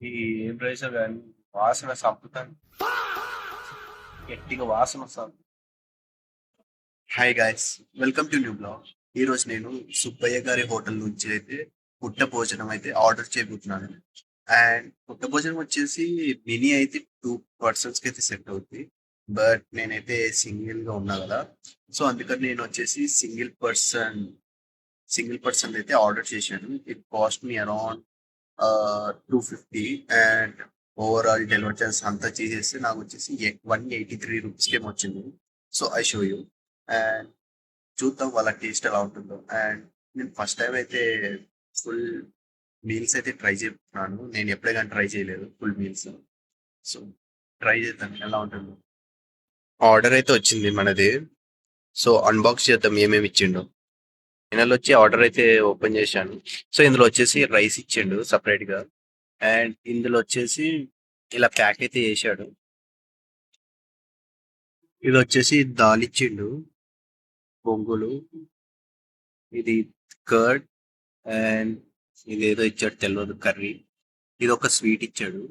ఈ ఏం రైస్ కానీ వాసన సంపుతాను. గట్టిగా వాసన వస్తుంది. Hi guys, welcome to new blog. ఈ రోజు నేను సుబ్బయ్య గారి హోటల్ నుంచి అయితే పుట్ట భోజనం అయితే ఆర్డర్ చేయబోతున్నాను. అండ్ పుట్ట భోజనం వచ్చేసి మినీ అయితే 2 పర్సన్స్ కి అయితే సెట్ అవుతుంది. బట్ నేనైతే సింగిల్ గా ఉన్నా కదా, సో అందుకని నేను వచ్చేసి సింగిల్ పర్సన్ అయితే ఆర్డర్ చేశాను. It cost me around 250. And overall delivery charges అంతా చేసేస్తే నాకు వచ్చేసి 183 రూపీస్కి ఏమో వచ్చింది. So I show you. And చూద్దాం వాళ్ళ టేస్ట్ ఎలా ఉంటుందో. అండ్ నేను ఫస్ట్ టైం అయితే ఫుల్ మీల్స్ అయితే ట్రై చేస్తున్నాను. నేను ఎప్పుడే కానీ ట్రై చేయలేదు ఫుల్ మీల్స్. సో ట్రై చేద్దాం ఎలా ఉంటుందో. ఆర్డర్ అయితే వచ్చింది మనది. సో అన్బాక్స్ చేద్దాం ఏమేమి ఇచ్చిండో. ఫైనల్ వచ్చి ఆర్డర్ అయితే ఓపెన్ చేశాను. సో ఇందులో వచ్చేసి రైస్ ఇచ్చిండు సపరేట్ గా. అండ్ ఇందులో వచ్చేసి ఇలా ప్యాక్ అయితే చేశాడు. ఇది వచ్చేసి దాల్ ఇచ్చిండు, బొంగులు, ఇది కర్డ్, అండ్ ఇదేదో ఇచ్చాడు తెలియదు కర్రీ. ఇది ఒక స్వీట్ ఇచ్చాడు.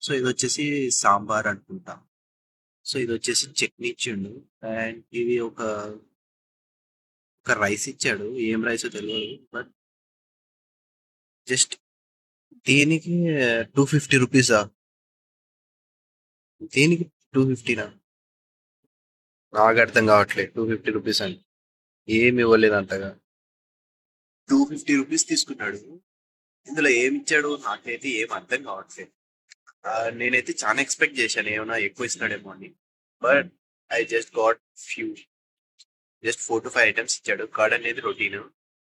సో ఇది వచ్చేసి సాంబార్ అనుకుంటా. సో ఇది వచ్చేసి చట్నీ ఇచ్చిండు. అండ్ ఇది ఒక రైస్ ఇచ్చాడు, ఏం రైస్ తెలియదు. బట్ జస్ట్ దీనికి 250 రూపీసా? దీనికి 250నా? నాకు అర్థం కావట్లేదు 250 రూపీస్ అని. ఏమి ఇవ్వలేదు అంతగా. 250 రూపీస్ తీసుకున్నాడు. ఇందులో ఏమి ఇచ్చాడు నాకైతే ఏం అర్థం కావట్లేదు. నేనైతే చాలా ఎక్స్పెక్ట్ చేశాను ఏమైనా ఎక్కువ ఇస్తాడేమో అని. But I just got few, just 4 to 5 items ఇచ్చాడు. కర్డ్ అనేది రొటీన్.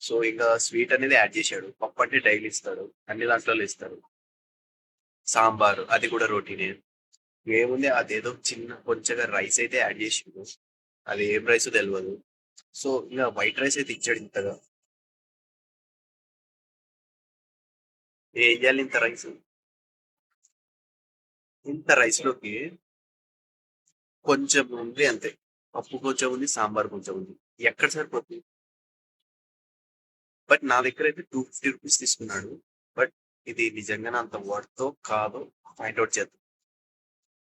సో ఇంకా స్వీట్ అనేది యాడ్ చేశాడు. పప్పు అంటే డైలీ ఇస్తాడు, అన్ని దాంట్లో ఇస్తాడు. సాంబారు అది కూడా రొటీనే. ఏముంది అదేదో చిన్న కొంచెంగా రైస్ అయితే యాడ్ చేసిండు. అది ఏం రైస్ తెలియదు. సో ఇంకా వైట్ రైస్ అయితే ఇచ్చాడు ఇంతగా. ఏం చేయాలి ఇంత రైస్? ఇంత రైస్ లోకి కొంచెం ఉంది అంతే. పప్పు కొంచెం ఉంది, సాంబార్ కొంచెం ఉంది. ఎక్కడ సరిపోతుంది? బట్ నా దగ్గర అయితే 250 రూపీస్ తీసుకున్నాడు. బట్ ఇది నిజంగానే అంత వర్తో కాదో ఫైండ్ అవుట్ చేద్దాం,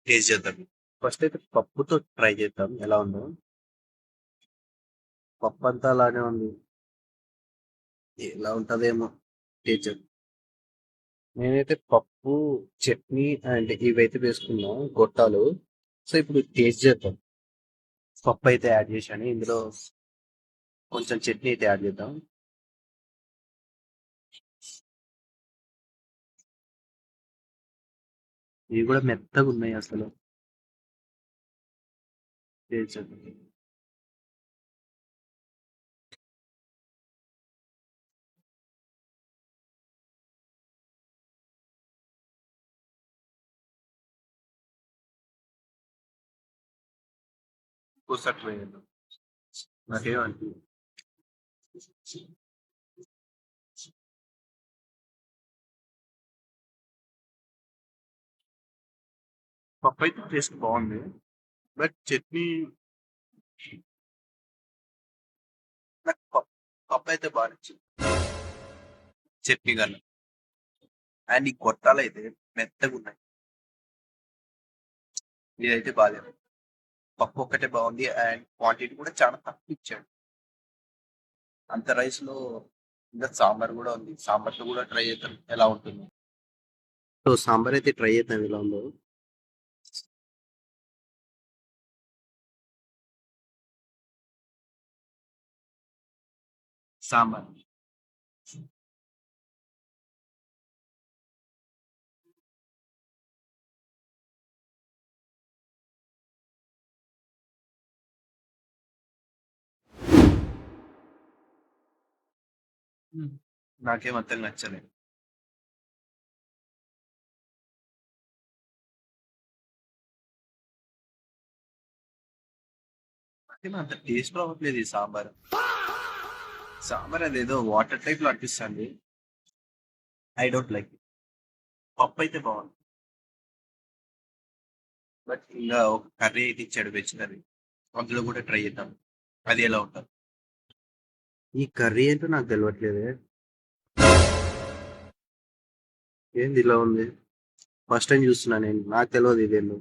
టేస్ట్ చేద్దాం. ఫస్ట్ అయితే పప్పుతో ట్రై చేద్దాం ఎలా ఉందో. పప్పు అంతా అలానే ఉంది, ఎలా ఉంటుందేమో టేస్ట్ చేద్దాం. నేనైతే పప్పు, చట్నీ అండ్ ఇవైతే వేసుకున్నా గొట్టాలు. సో ఇప్పుడు టేస్ట్ చేద్దాం. పప్పు అయితే యాడ్ చేశాను, ఇందులో కొంచెం చట్నీ అయితే యాడ్ చేద్దాం. ఇవి కూడా మెత్తగా ఉన్నాయి అసలు. టేస్ట్ చేద్దాం. ఒకసారి ట్రై చేద్దాం. నాకేమనిపించింది. పప్పు అయితే టేస్ట్ బాగుంది. బట్ చట్నీ, నాకు పప్పు అయితే బాగా నచ్చింది చట్నీ కన్నా. అండ్ ఈ గొట్టాలు అయితే మెత్తగా ఉన్నాయి. ఇదైతే బాగాలేదు. పప్పు ఒక్కటే బాగుంది. అండ్ క్వాంటిటీ కూడా చాలా తక్కువ ఇచ్చాడు. అంత రైస్ లో ఇంకా సాంబార్ కూడా ఉంది. సాంబార్తో కూడా ట్రై చేద్దాం ఎలా ఉంటుంది. సో సాంబార్ అయితే ట్రై చేద్దాం ఎలా ఉందో. సాంబార్ నాకేం అంతగా నచ్చలేదు. నాకేం అంత టేస్ట్ రావట్లేదు ఈ సాంబార్. సాంబార్ అదేదో వాటర్ టైప్ లో అనిపిస్తుంది. I don't like. పప్పు అయితే బాగుంది. బట్ ఇంకా ఒక కర్రీ అయితే ఇచ్చాడు, వెజ్ కర్రీ. అందులో కూడా ట్రై చేద్దాం అది ఎలా ఉంటుంది. ఈ కర్రీ ఏంటో నాకు తెలియట్లేదే. ఏంది ఇలా ఉంది? ఫస్ట్ టైం చూస్తున్నా నేను. నాకు తెలియదు ఇదేందో.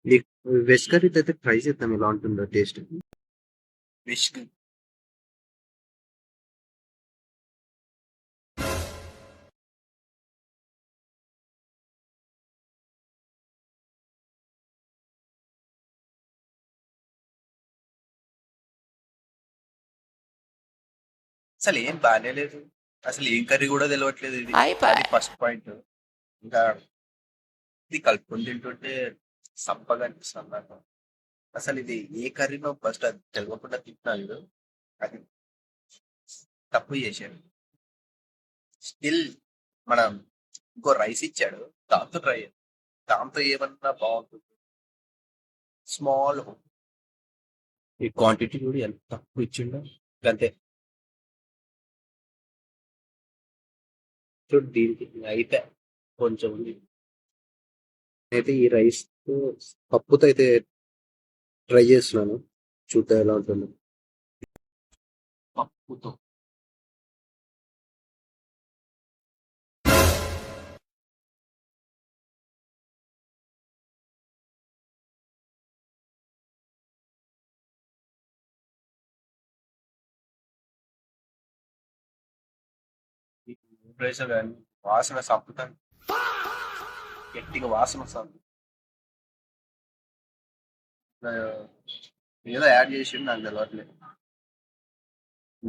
నీకు వెజ్ కర్రీ అయితే ట్రై చేద్దాం ఎలా ఉంటుందో టేస్ట్. ఫిష్ అసలు ఏం బానే లేదు. అసలు ఏం కర్రీ కూడా తెలియట్లేదు ఇది. అది ఫస్ట్ పాయింట్. ఇంకా ఇది కలుపుకొని తింటుంటే సప్పగా అనిపిస్తుంది నాకు. అసలు ఇది ఏ కర్రీనో ఫస్ట్ అది తెలియకుండా తింటున్నాను. అది తప్పు చేశాను. స్టిల్ మనం ఇంకో రైస్ ఇచ్చాడు, దాంతో ట్రై చేయాలి. దాంతో ఏమన్నా బాగుంటుంది. స్మాల్ ఈ క్వాంటిటీ కూడా ఎంత తక్కువ ఇచ్చిండో అంతే. చూడు దీనికి అయితే కొంచెం ఉంది. అయితే ఈ రైస్ పప్పుతో అయితే ట్రై చేస్తున్నాను, చూద్దాం ఎలా ఉంటుందో. పప్పుతో ప్రెషర్ కానీ వాసన చంపుతాను. గట్టిగా వాసన వస్తుంది. ఆ, ఏదో యాడ్ చేసి నాకు తెలియట్లేదు.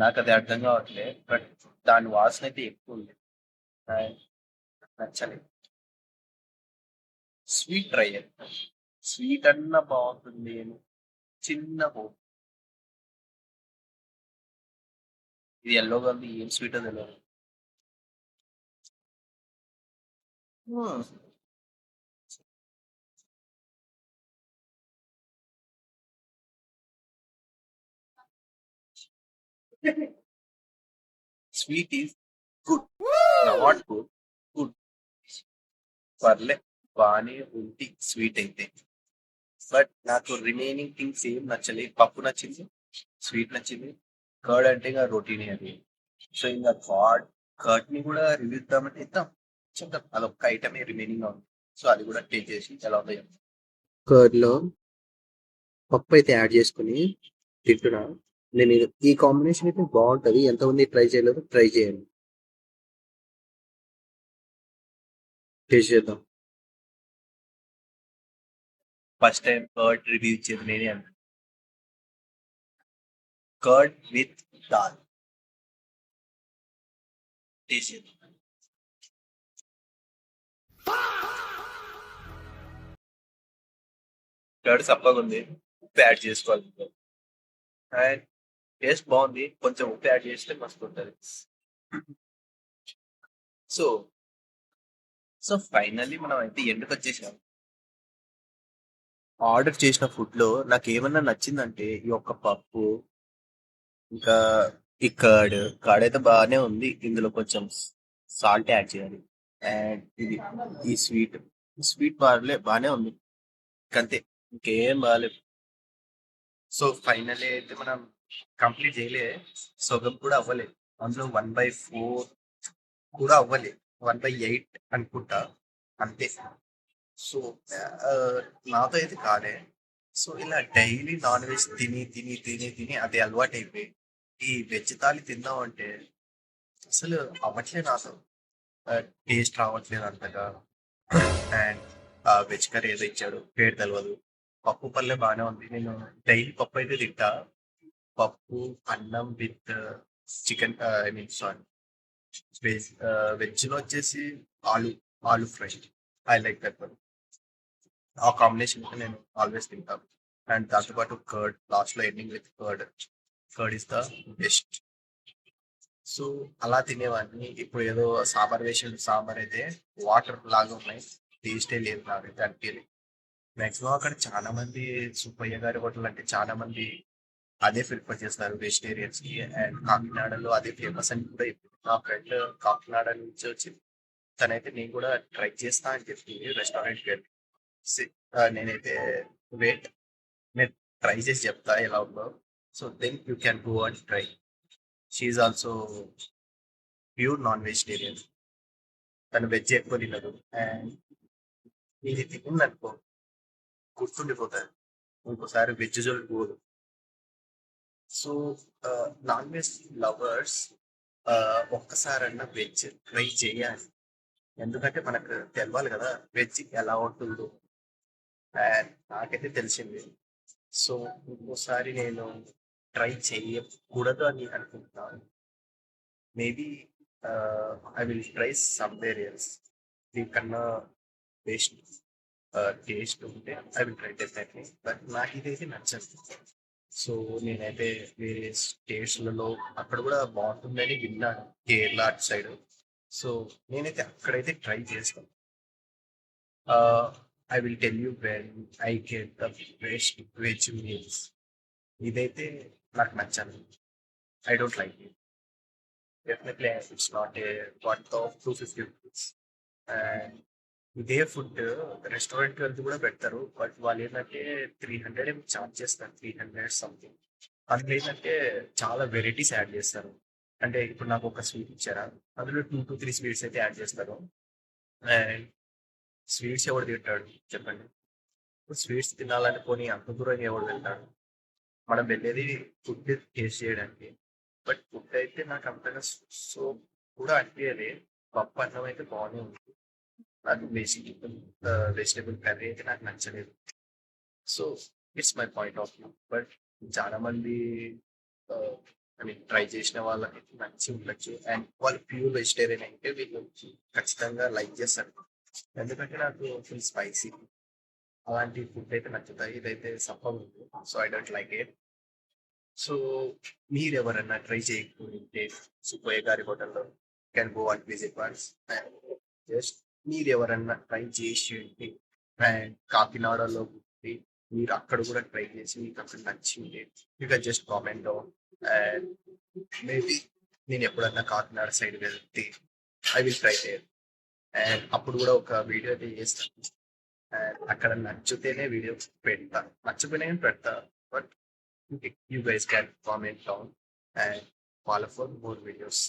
నాకు అది అర్థం కావట్లేదు. బట్ దాని వాసన అయితే ఎక్కువ ఉంది. నాకు నచ్చలేదు. స్వీట్ ట్రై చేస్తాను. స్వీట్ అన్నా బాగుంటుంది అని చిన్న హోప్. ఇది ఎల్లోగా ఉంది, ఏం స్వీట్ తెలియదు. Sweet is good, not good, good. పర్లే, బాగానే ఉంది స్వీట్ అయితే. బట్ నాకు రిమైనింగ్ థింగ్స్ ఏం నచ్చలేదు. పప్పు నచ్చింది, స్వీట్ నచ్చింది. కర్డ్ అంటే ఇంకా రొటీన్ అది. సో ఇంకా కర్డ్ ని కూడా రివ్యూ ఇద్దామంటే ఇద్దాం, చెప్తాం. అదొక్క ఐటమే రిమైనింగ్ గా ఉంది. సో అది కూడా టేస్ట్ చేసి ఎలా ఉందో చెప్తాం. కర్డ్లో పప్పు అయితే యాడ్ చేసుకుని తింటున్నా నేను. ఈ కాంబినేషన్ అయితే బాగుంటది. ఎంతమంది ట్రై చేయలేదు, ట్రై చేయండి, టేస్ట్ చేద్దాం. ఫస్ట్ టైం కర్డ్ రివ్యూ ఇచ్చేది నేనే అన్న. కర్డ్ విత్ దాల్ టేస్ట్ చేద్దాం. కర్డ్ సప్పగా ఉంది, ఉప్పు యాడ్ చేసుకోవాలి. అండ్ టేస్ట్ బాగుంది, కొంచెం ఉప్పు యాడ్ చేస్తే మస్తు ఉంటుంది. సో సో ఫైనల్లీ మనం అయితే ఎందుకు వచ్చేసాం. ఆర్డర్ చేసిన ఫుడ్ లో నాకు ఏమన్నా నచ్చిందంటే ఈ ఒక్క పప్పు, ఇంకా ఈ కర్డ్ అయితే బాగానే ఉంది. ఇందులో కొంచెం సాల్ట్ యాడ్ చేయాలి. అండ్ ఇది ఈ స్వీట్ బాగానే ఉంది. అంతే, ఇంకేం బాగాలేదు. సో ఫైనల్లీ అయితే మనం కంప్లీట్ చేయలే. సగం కూడా అవ్వలేదు. అందులో 1/4 కూడా అవ్వలేదు. 1/8 అనుకుంటా, అంతే. సో ఆ, నాతో అయితే కాలే. సో ఇలా డైలీ నాన్ వెజ్ తిని తిని తిని తిని అది అలవాటు అయిపోయి ఈ వెజ్ థాలి తిందాం అంటే అసలు అవ్వట్లేదు నాతో. టేస్ట్ రావట్లేదు అంతగా. అండ్ వెజ్ కర్రీ ఏదో ఇచ్చాడు, పేరు తెలియదు. పప్పు పల్లె బాగానే ఉంది. నేను డైలీ పప్పు అయితే తింటా. పప్పు అన్నం with chicken, I mean sorry, veg లో వచ్చేసి ఆలు ఆలు fry. I like that one. ఆ కాంబినేషన్ నేను ఆల్వేస్ తింటాను. అండ్ దాంతోపాటు కర్డ్, లాస్ట్ లో ending with curd is the best. So అలా తినేవాడిని. ఇప్పుడు ఏదో సాంబార్ వేసాడు, సాంబార్ అయితే వాటర్ లాగా ఉన్నాయి, టేస్టే లేదు నాకైతే అనిపించలేదు. మాక్సిమం అక్కడ చాలా మంది సుబ్బయ్య గారి హోటల్ అంటే చాలా మంది అదే ప్రిఫర్ చేస్తారు వెజిటేరియన్స్ కి. అండ్ కాకినాడలో అదే ఫేమస్ అని కూడా చెప్పింది నా ఫ్రెండ్, కాకినాడ నుంచి వచ్చి. తనైతే నేను కూడా ట్రై చేస్తా అని చెప్పింది రెస్టారెంట్ కి వెళ్ళి. నేనైతే వెయిట్, నేను ట్రై చేసి చెప్తా ఎలా ఉందో. So then you can go and try. She also pure non vegetarian. తను వెజ్ ఎక్కువ తినదు. అండ్ ఇది తినిందనుకో గుర్తుండిపోతది. ఇంకోసారి వెజ్ జోలికి పోదు. సో నాన్ వెజ్ లవర్స్ ఒక్కసారన్నా వెజ్ ట్రై చేయాలి. ఎందుకంటే మనకు తెలవాలి కదా వెజ్ ఎలా ఉంటుందో. అండ్ నాకైతే తెలిసింది. సో ఇంకోసారి నేను ట్రై చేయకూడదు అని అనుకుంటున్నాను. Maybe I will try somewhere else. దీనికన్నా బెస్ట్ టేస్ట్ ఉంటే I will try definitely. But నాకు ఇదైతే నచ్చదు. సో నేనైతే వేరే స్టేట్స్లలో అక్కడ కూడా బాగుంటుందని విన్నాను, కేరళ అటు సైడ్. సో నేనైతే అక్కడైతే ట్రై చేస్తాను. I will tell you when I get the best veg meals. ఇదైతే నాకు నచ్చదు. I don't like it. Definitely it's not a worth of 250 rupees. And ఇదే ఫుడ్ రెస్టారెంట్కి వెళ్తే కూడా పెడతారు. బట్ వాళ్ళు ఏంటంటే 300 ఏమో ఛార్జ్ చేస్తారు, 300 సంథింగ్. అందులో ఏంటంటే చాలా వెరైటీస్ యాడ్ చేస్తారు. అంటే ఇప్పుడు నాకు ఒక స్వీట్ ఇచ్చారా, అందులో 2 to 3 స్వీట్స్ అయితే యాడ్ చేస్తారు. అండ్ స్వీట్స్ ఎవడు తింటాడు చెప్పండి? ఇప్పుడు స్వీట్స్ తినాలనుకొని అంత దూరం ఎవడు వెళ్తాడు? మనం వెళ్ళేది ఫుడ్ టేస్ట్ చేయడానికి. బట్ ఫుడ్ అయితే నాకు అంతగా సో కూడా అనిపించలే. పప్పు అన్నం అయితే బాగానే ఉంది. నాకు వెజిటేబుల్ కర్రీ అయితే నాకు నచ్చలేదు. So it's my point of view. But చాలా మంది ఐ మీన్ ట్రై చేసిన వాళ్ళకైతే నచ్చి ఉండొచ్చు. అండ్ వాళ్ళు ప్యూర్ వెజిటేరియన్ అయితే వీళ్ళు ఖచ్చితంగా లైక్ చేస్తారు. ఎందుకంటే నాకు ఫుల్ స్పైసీ అలాంటి ఫుడ్ అయితే నచ్చుతాయి. ఇదైతే సఫర్ ఉంది. So I don't like it. So మీరు ఎవరన్నా ట్రై చేయకుంటే సుబ్బయ్య గారి హోటల్లో can go and visit once. Just మీరు ఎవరన్నా ట్రై చేసి ఉంటే అండ్ కాకినాడలో ఉంటే మీరు అక్కడ కూడా ట్రై చేసి మీకు అక్కడ నచ్చింది you can just comment down. And maybe నేను ఎప్పుడన్నా కాకినాడ సైడ్ వెళ్తే I will try there. And అప్పుడు కూడా ఒక వీడియో అయితే చేస్తాను. అండ్ అక్కడ నచ్చితేనే వీడియో పెడతా, నచ్చపోయినా కానీ పెడతా. But you guys can comment down and follow for more videos.